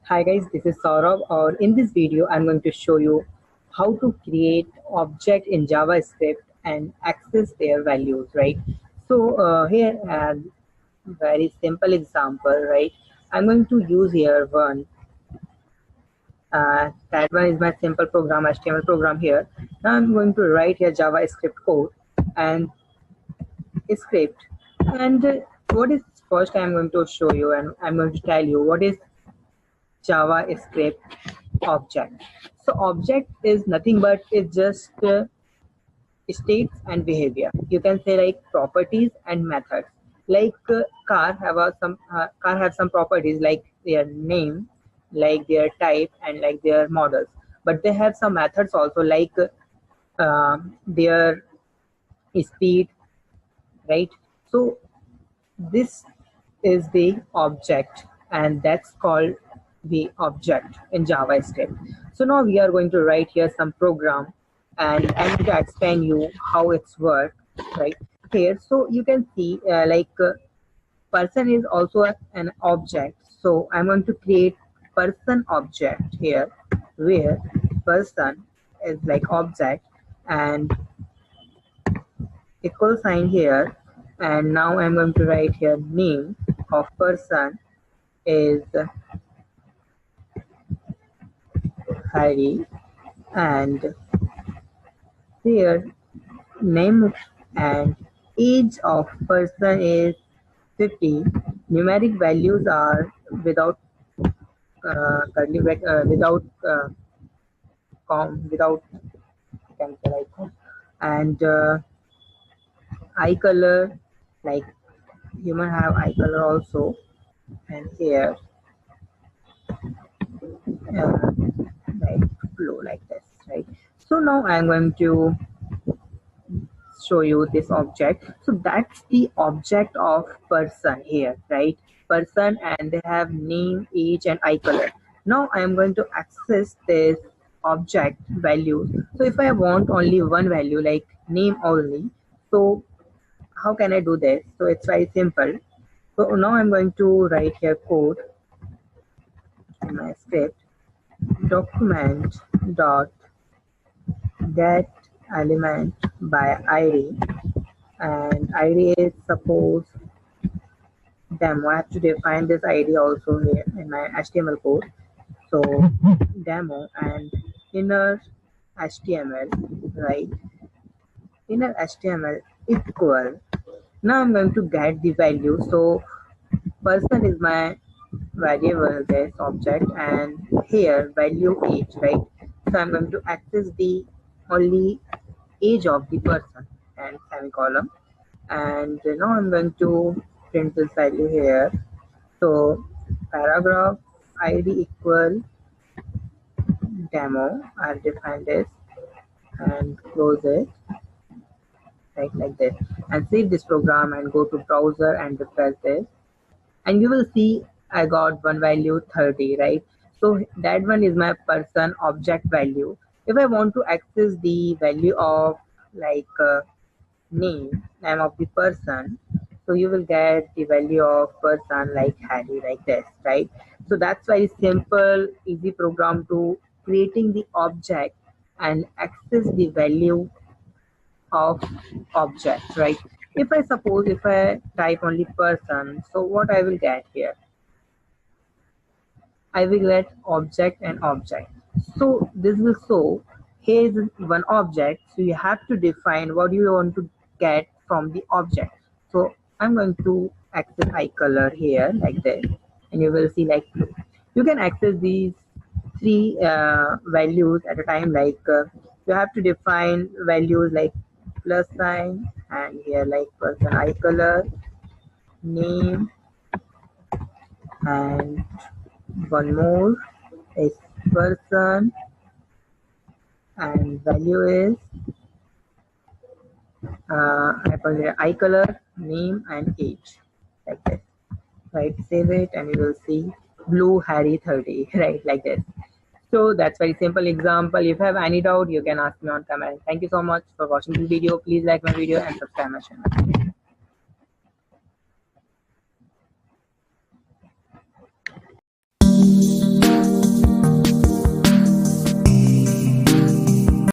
Hi guys, this is Saurabh, or in this video I'm going to show you how to create object in JavaScript and access their values, right? So here very simple example, right? I'm going to use here one. That one is my simple program, HTML program here. Now I'm going to write here JavaScript code and script. And what is first I'm going to show you, and I'm going to tell you what is JavaScript object. So object is nothing but it's just states and behavior. You can say like properties and methods. Like car have some properties like their name, like their type, and like their models. But they have some methods also like their speed, right? So this is the object, and that's called the object in JavaScript. So now we are going to write here some program, and I'm going to explain you how it's work right here. So you can see person is also an object. So I'm going to create person object here, where person is like object and equal sign here. And now I'm going to write here name of person is Harry, and here name and age of person is 50. Numeric values are without without without cancel icon, and eye color, like human have eye color also, and here uh, like flow like this, right? So now I'm going to show you this object. So that's the object of person here, right? Person, and they have name, age, and eye color. Now I am going to access this object values. So if I want only one value like name only, so how can I do this? So it's very simple. So now I'm going to write here code in my script, document dot get element by id, and id is suppose demo. I have to define this id also here in my HTML code. So demo and inner HTML, right? Inner HTML equal. Now I'm going to get the value. So person is my variable, this object, and here value age, right? So I'm going to access the only age of the person and semicolon, and now I'm going to print this value here. So paragraph id equal demo. I'll define this and close it, right, like this, and save this program and go to browser and refresh this, and you will see I got one value 30, right? So that one is my person object value. If I want to access the value of like name of the person, so you will get the value of person like Harry, like this, right? So that's very simple, easy program to creating the object and access the value of object, right? If I suppose if I type only person, so what I will get here? I will get object and object. So this will show here is one object, so you have to define what you want to get from the object. So I'm going to access eye color here like this, and you will see like blue. You can access these three values at a time, like you have to define values like plus sign, and here like person eye color, name, and one more is person, and value is eye color, name, and age, like this, right? Save it and you will see blue Harry 30, right, like this. So that's very simple example. If you have any doubt, you can ask me on comment. Thank you so much for watching this video. Please like my video and subscribe my channel.